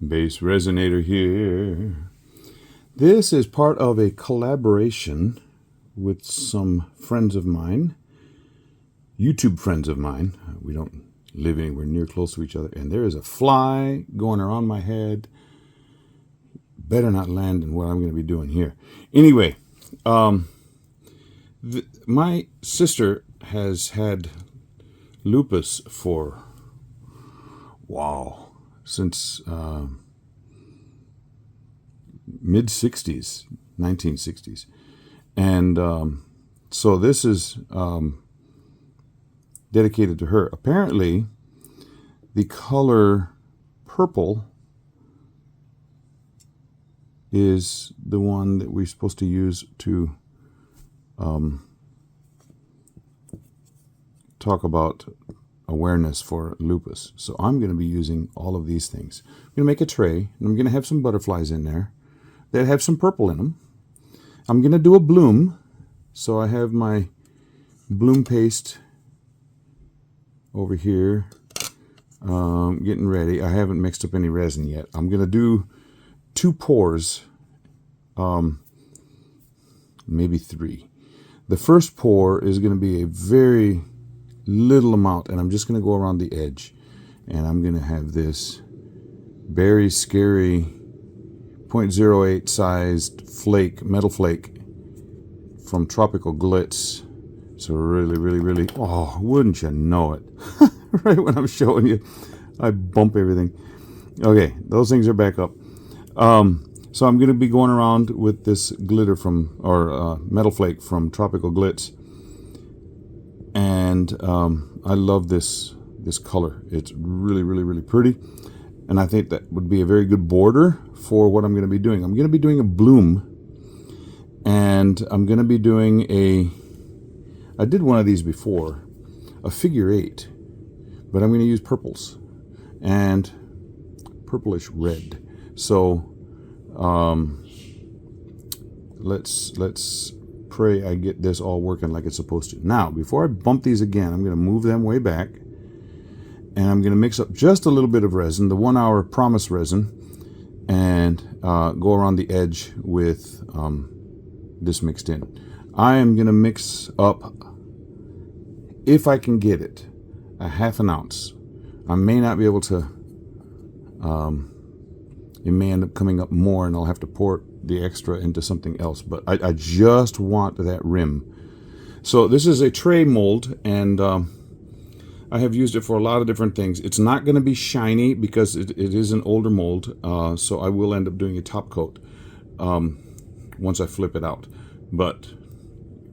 BassResinator here. This is part of a collaboration with some friends of mine, YouTube friends of mine. We don't live anywhere near close to each other, and there is a fly going around my head. Better not land in what I'm going to be doing here. Anyway, my sister has had lupus for, since mid-60s, 1960s. And so this is dedicated to her. Apparently, the color purple is the one that we're supposed to use to talk about awareness for lupus. So I'm going to be using all of these things. I'm going to make a tray, and I'm going to have some butterflies in there that have some purple in them. I'm going to do a bloom. So I have my bloom paste over here getting ready. I haven't mixed up any resin yet. I'm going to do 2 pours, maybe 3. The first pour is going to be a very little amount, and I'm just going to go around the edge, and I'm going to have this very scary 0.08 sized flake, metal flake from Tropical Glitz. So really, oh, wouldn't you know it? Right when I'm showing you, I bump everything. Okay, those things are back up. So I'm going to be going around with this glitter from, or metal flake from Tropical Glitz. And I love this color. It's really pretty. And I think that would be a very good border for what I'm going to be doing. I'm going to be doing a bloom. And I'm going to be doing I did one of these before, a figure 8. But I'm going to use purples and purplish red. So let's pray I get this all working like it's supposed to. Now, before I bump these again, I'm going to move them way back, and I'm going to mix up just a little bit of resin, the 1 hour promise resin, and go around the edge with this mixed in. I am going to mix up, if I can get it, a ½ ounce. I may not be able to, it may end up coming up more, and I'll have to pour the extra into something else, but I just want that rim. So this is a tray mold, and I have used it for a lot of different things. It's not going to be shiny because it is an older mold, so I will end up doing a top coat once I flip it out, but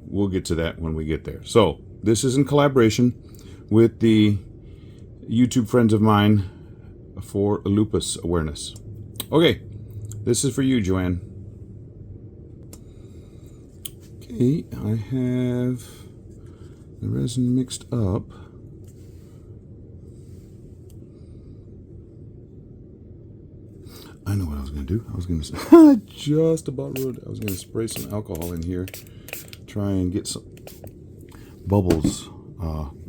we'll get to that when we get there. So this is in collaboration with the YouTube friends of mine for lupus awareness. Okay, this is for you, Joanne. Okay, I have the resin mixed up. I know what I was going to do. I was going to just about ruined it. I was going to spray some alcohol in here, try and get some bubbles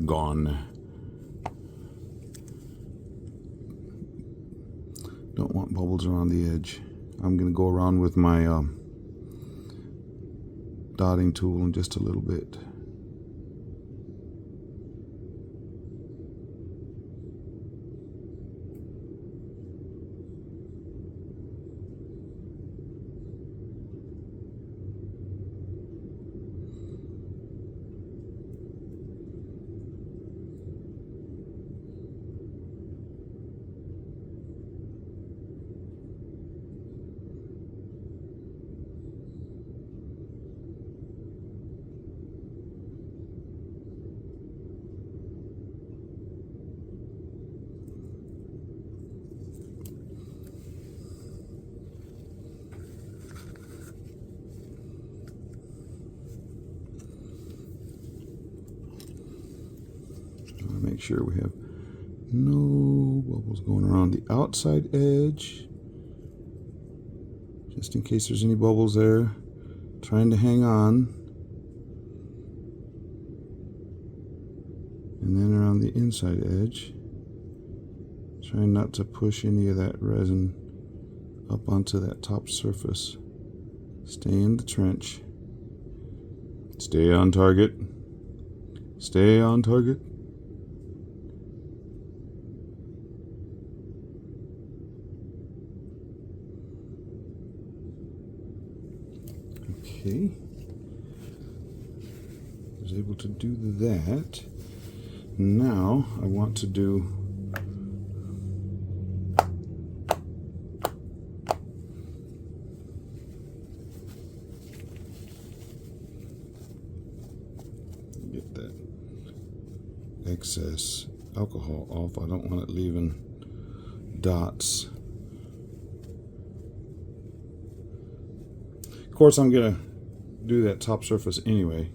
gone. Don't want bubbles around the edge. I'm going to go around with my dotting tool in just a little bit. Make sure we have no bubbles going around the outside edge, just in case there's any bubbles there. Trying to hang on, and then around the inside edge, Trying not to push any of that resin up onto that top surface. Stay in the trench. Stay on target. Stay on target. Okay. Was able to do that. Now I want to do get that excess alcohol off. I don't want it leaving dots. Of course, I'm gonna do that top surface anyway.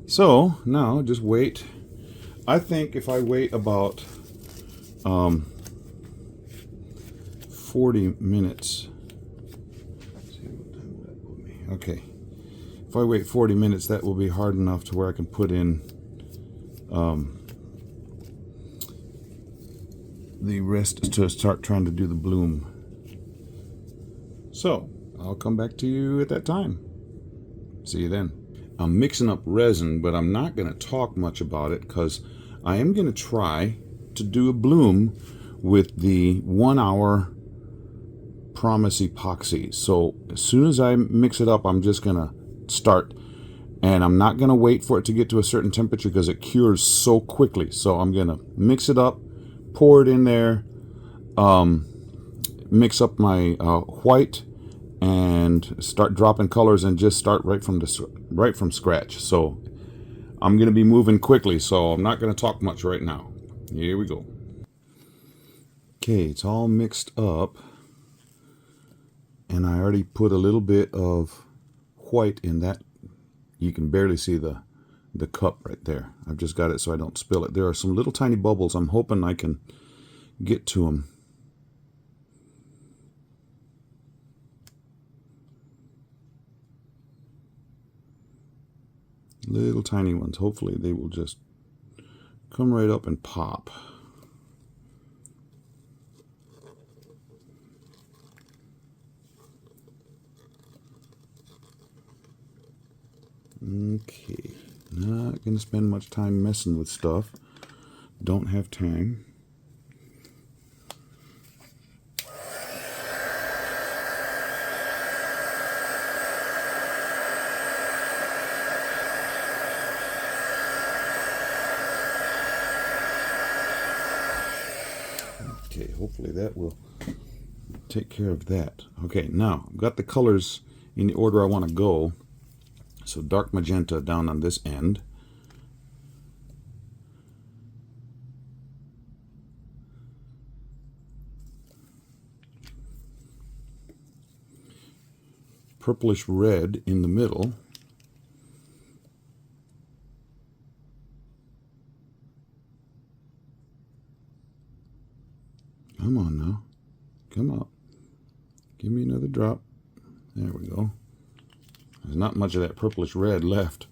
So now just wait. I think if I wait about 40 minutes. Let's see what time will that put me. Okay. If I wait 40 minutes, that will be hard enough to where I can put in the rest to start trying to do the bloom. So I'll come back to you at that time. See you then. I'm mixing up resin, but I'm not going to talk much about it because I am going to try to do a bloom with the 1 hour Promise epoxy. So as soon as I mix it up, I'm just going to start, and I'm not going to wait for it to get to a certain temperature because it cures so quickly. So I'm going to mix it up, pour it in there, mix up my white, and start dropping colors and just start right from scratch. So I'm going to be moving quickly, so I'm not going to talk much right now. Here we go. Okay, it's all mixed up, and I already put a little bit of white in that. You can barely see the cup right there. I've just got it so I don't spill it. There are some little tiny bubbles. I'm hoping I can get to them. Little tiny ones. Hopefully they will just come right up and pop. Okay, not gonna spend much time messing with stuff. Don't have time. Okay, hopefully that will take care of that. Okay, now I've got the colors in the order I want to go. So dark magenta down on this end. Purplish red in the middle. Come on now. Come on. Give me another drop. There we go. There's not much of that purplish red left.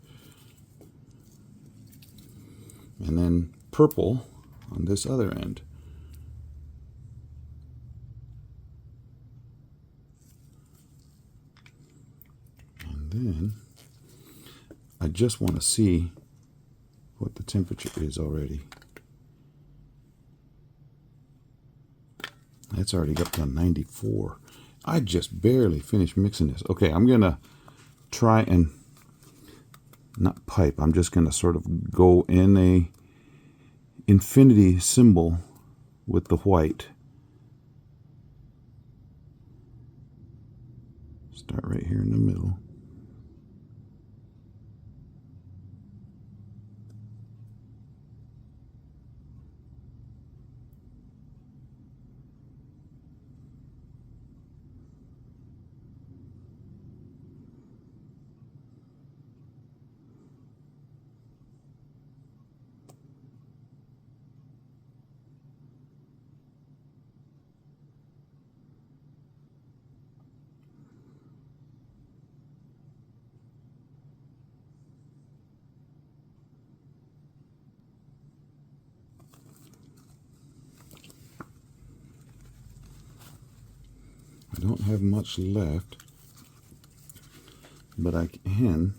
And then purple on this other end. And then I just want to see what the temperature is already. That's already up to 94. I just barely finished mixing this. Okay, I'm gonna try and not pipe. I'm just gonna sort of go in a infinity symbol with the white. Start right here in the middle. don't have much left, but I can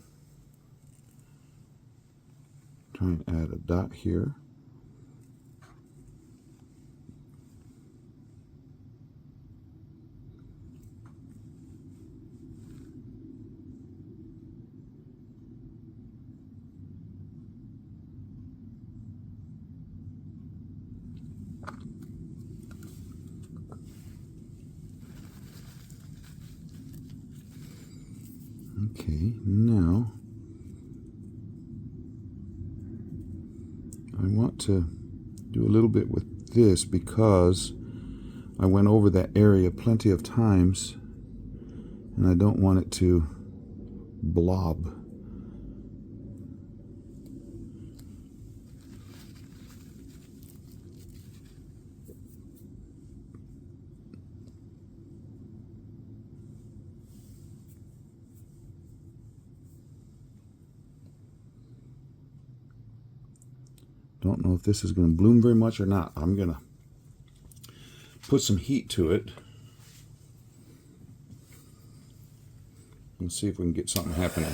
try and add a dot here. Okay, now I want to do a little bit with this because I went over that area plenty of times and I don't want it to blob. Don't know if this is going to bloom very much or not. I'm going to put some heat to it and see if we can get something happening.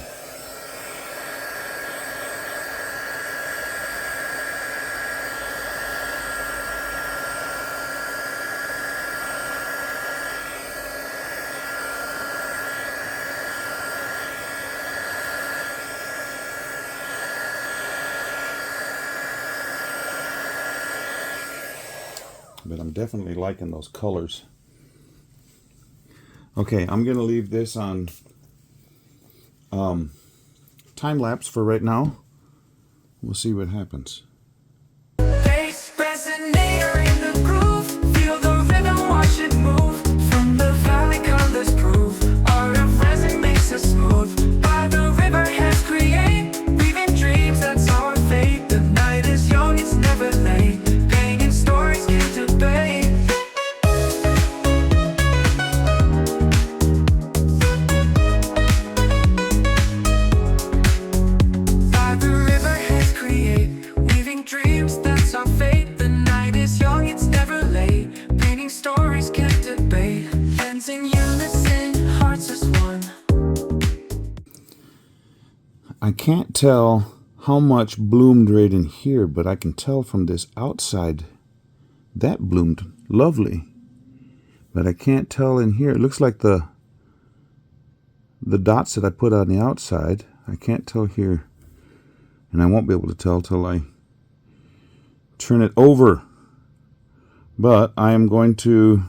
But I'm definitely liking those colors. Okay, I'm going to leave this on time lapse for right now. We'll see what happens. BassResinator in the groove, feel the rhythm, watch it move. From the valley colors prove, art of resin makes us smooth. By the river hands create, weaving dreams, that's our fate. The night is young, it's never late. Painting stories, can't debate. By the river hands create, weaving dreams, that's our fate. The night is young, it's never late. Painting stories, can't debate. Hands in unison, hearts as one. I can't tell how much bloomed right in here, but I can tell from this outside that bloomed lovely. But I can't tell in here. It looks like the dots that I put on the outside. I can't tell here. And I won't be able to tell till I turn it over. But I am going to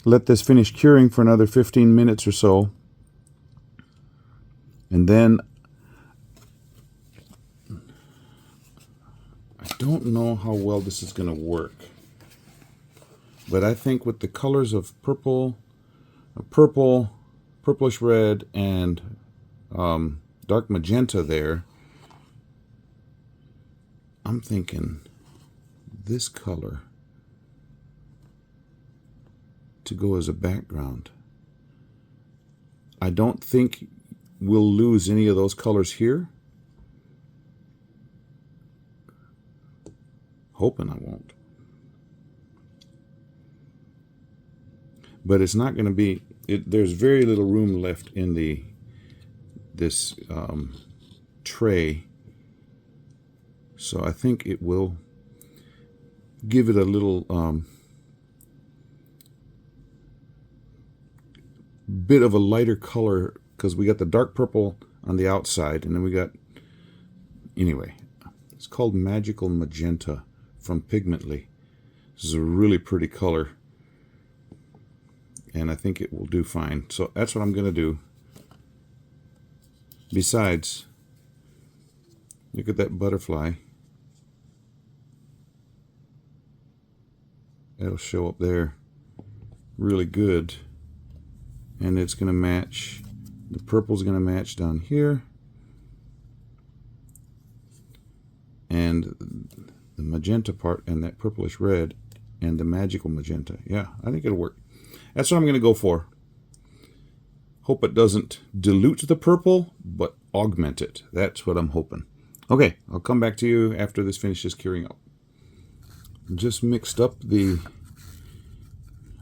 let this finish curing for another 15 minutes or so. And then I don't know how well this is going to work. But I think with the colors of purple, purplish red, and dark magenta there, I'm thinking this color to go as a background. I don't think we'll lose any of those colors here. Hoping I won't. But it's not going to be, there's very little room left in this tray. So I think it will give it a little bit of a lighter color, because we got the dark purple on the outside, and then we got, anyway, it's called Magical Magenta from Pigmently. This is a really pretty color, and I think it will do fine. So that's what I'm going to do. Besides, look at that butterfly. That'll show up there really good. And it's going to match, the purple's going to match down here. And the magenta part and that purplish red and the magical magenta. Yeah, I think it'll work. That's what I'm going to go for. Hope it doesn't dilute the purple, but augment it. That's what I'm hoping. Okay, I'll come back to you after this finishes curing up. Just mixed up a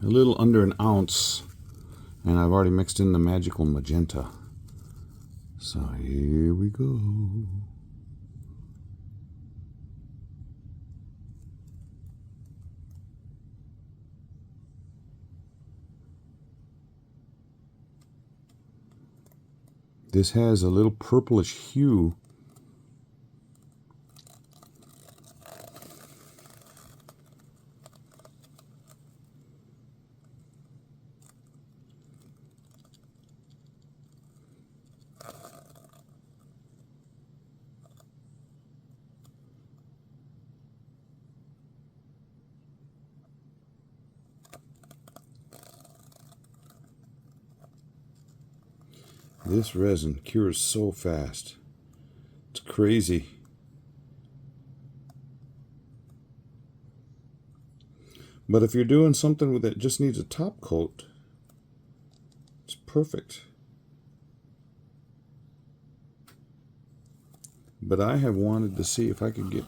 little under an ounce And I've already mixed in the magical magenta. So here we go. This has a little purplish hue. This resin cures so fast. It's crazy. But if you're doing something with it just needs a top coat, it's perfect. But I have wanted to see if I could get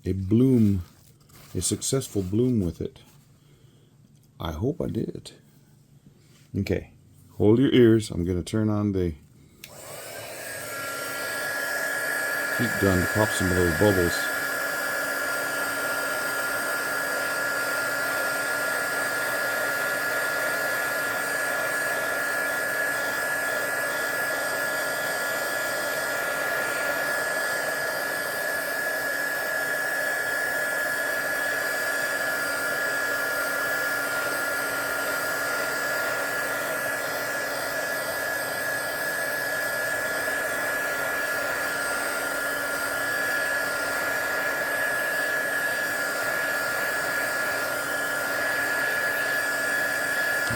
a bloom, a successful bloom with it. I hope I did. Okay. Hold your ears. I'm going to turn on the heat gun to pop some of those bubbles.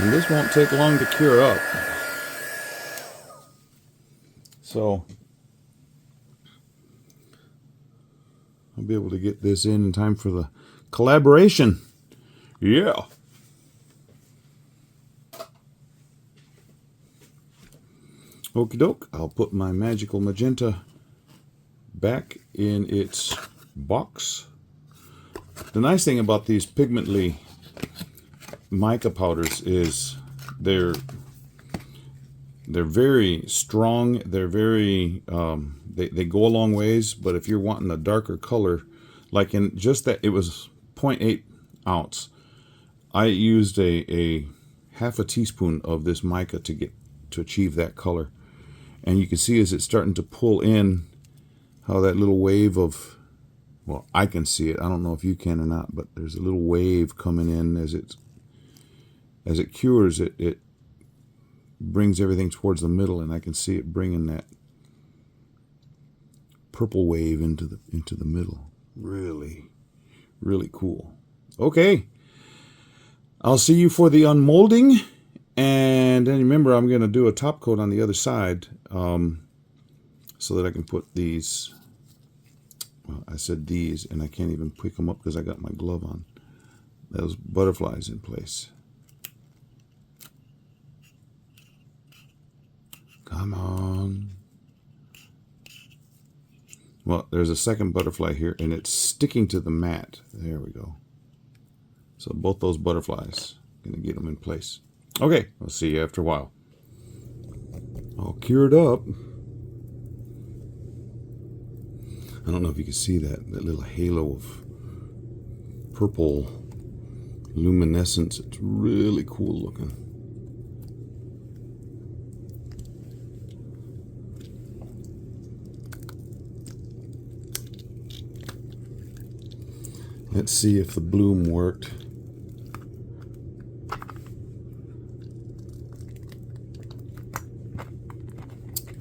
And this won't take long to cure up. So I'll be able to get this in time for the collaboration. Yeah. Okie doke. I'll put my magical magenta back in its box. The nice thing about these Pigmently mica powders is they're very strong. They're very they go a long ways. But if you're wanting a darker color, like in just that, it was 0.8 ounce. I used a half a teaspoon of this mica to achieve that color, and you can see as it's starting to pull in how that little wave of, well, I can see it. I don't know if you can or not, but there's a little wave coming in as it cures. It brings everything towards the middle, and I can see it bringing that purple wave into the middle. Really, really cool. Okay, I'll see you for the unmolding, and then remember I'm going to do a top coat on the other side, so that I can put these. Well, I said these, and I can't even pick them up because I got my glove on. Those butterflies in place. Come on. Well, there's a second butterfly here, and it's sticking to the mat. There we go. So both those butterflies, going to get them in place. Okay, I'll see you after a while. All cured up. I don't know if you can see that little halo of purple luminescence. It's really cool looking. Let's see if the bloom worked.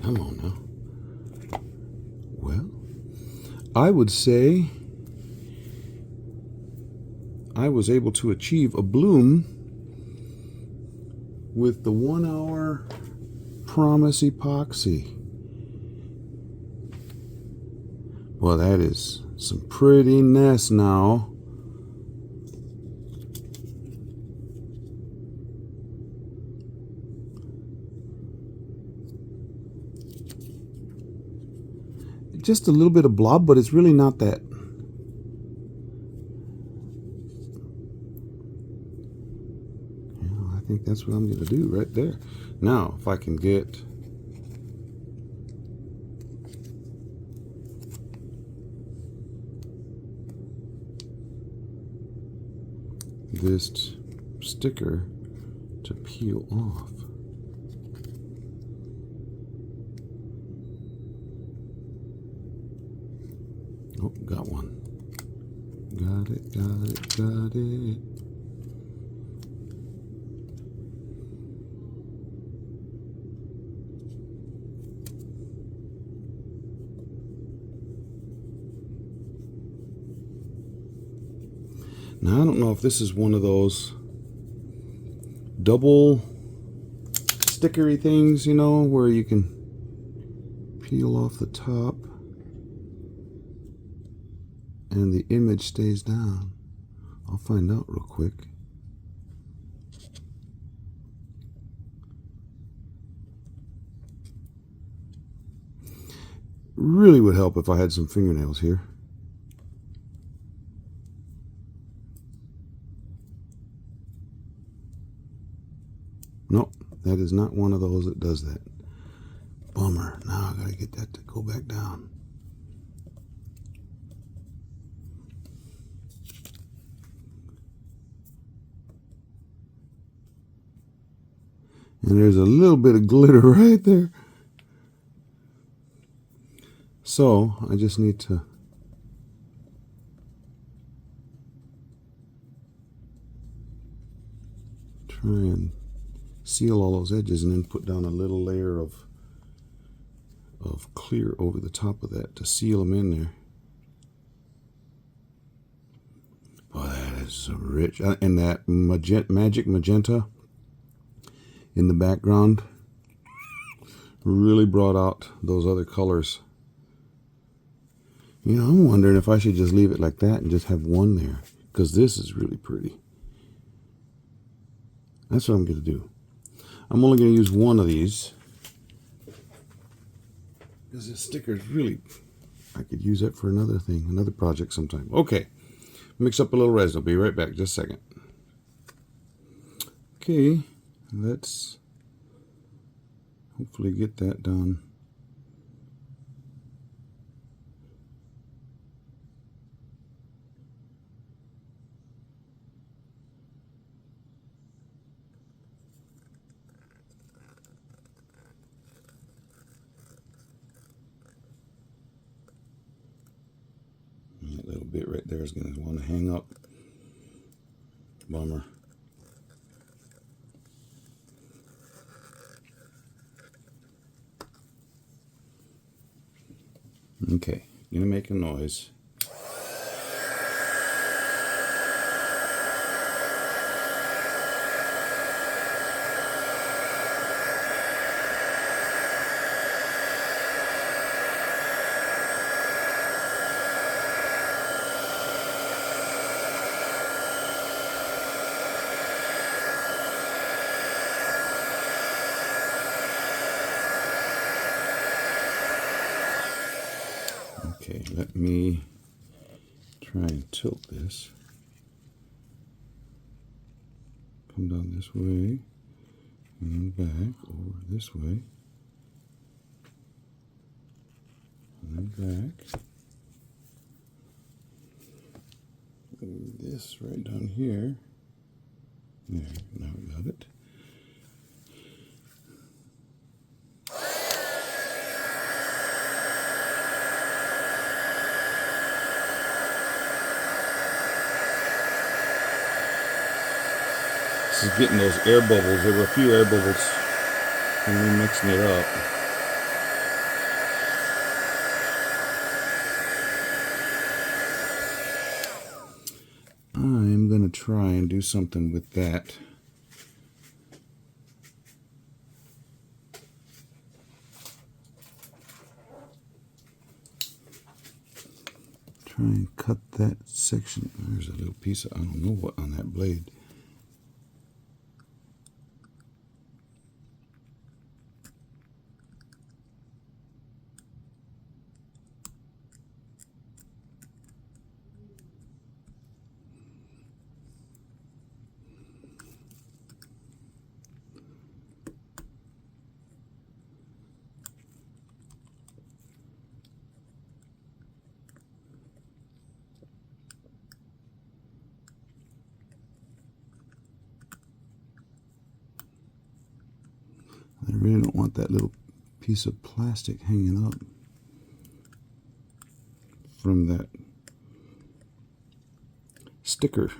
Come on now. Well, I would say I was able to achieve a bloom with the 1 hour Promise epoxy. Well, that is some prettiness now. Just a little bit of blob, but it's really not that. think that's what I'm going to do right there. Now, if I can get this sticker to peel off. Oh, got one. Got it, got it, got it. Now, I don't know if this is one of those double stickery things, you know, where you can peel off the top and the image stays down. I'll find out real quick. Really would help if I had some fingernails here. Nope, that is not one of those that does that. Bummer. Now I gotta get that to go back down. And there's a little bit of glitter right there. So I just need to try and seal all those edges and then put down a little layer of clear over the top of that to seal them in there. Oh, that is so rich. And that magic magenta in the background really brought out those other colors. You know, I'm wondering if I should just leave it like that and just have one there, because this is really pretty. That's what I'm going to do. I'm only going to use one of these because this sticker is really, I could use that for another thing, another project sometime. Okay, mix up a little resin. I'll be right back, just a second. Okay, let's hopefully get that done. That little bit right there is going to want to hang up. Bummer. Okay, gonna make a noise. Okay, let me try and tilt this. Come down this way, and then back, over this way, and then back. This right down here. There, now we got it. This is getting those air bubbles. There were a few air bubbles when we mixing it up. I'm going to try and do something with that. Try and cut that section. There's a little piece of, I don't know what on that blade. I really don't want that little piece of plastic hanging up from that sticker.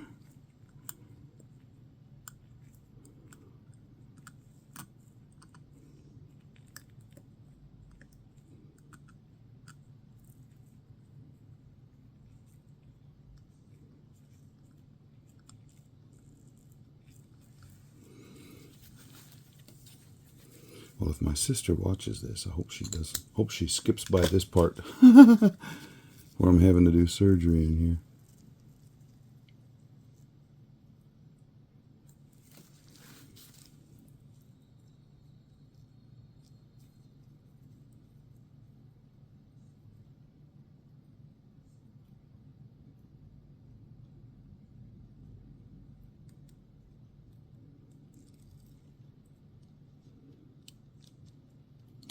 Well, if my sister watches this, I hope she does. Hope she skips by this part where I'm having to do surgery in here.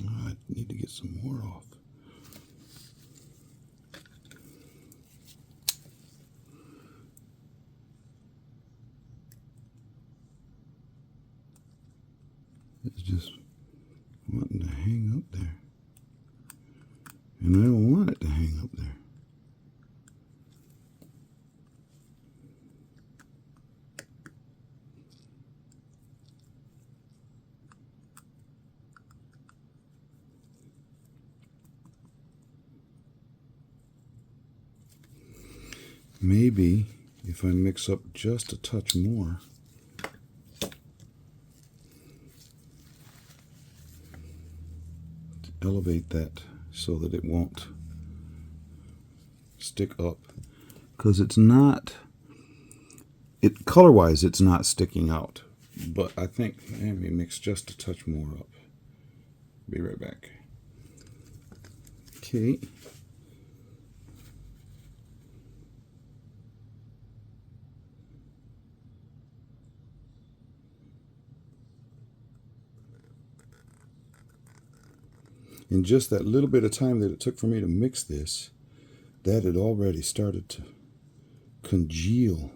I need to get some more off. It's just wanting to hang up there. And I don't want it to hang up there. Maybe if I mix up just a touch more, to elevate that so that it won't stick up, because it's not, color-wise it's not sticking out, but I think maybe mix just a touch more up. Be right back. Okay. In just that little bit of time that it took for me to mix this, that had already started to congeal.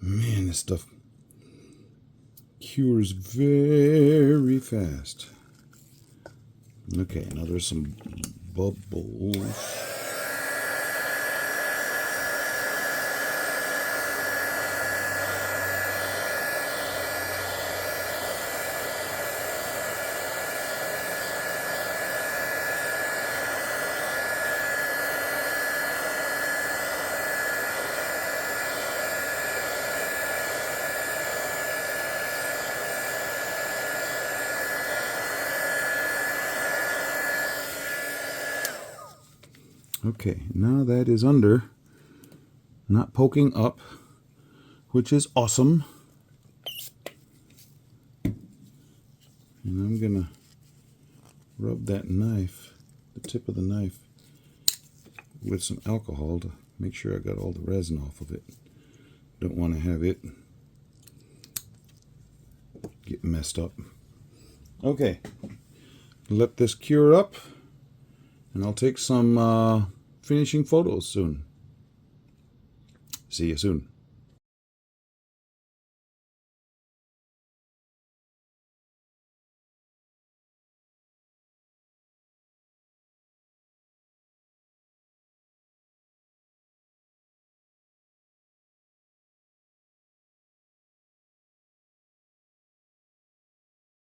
Man, this stuff cures very fast. Okay, now there's some bubbles. Okay, now that is under, not poking up, which is awesome. And I'm gonna rub that knife, the tip of the knife, with some alcohol to make sure I got all the resin off of it. Don't want to have it get messed up. Okay, let this cure up, and I'll take some finishing photos soon. See you soon.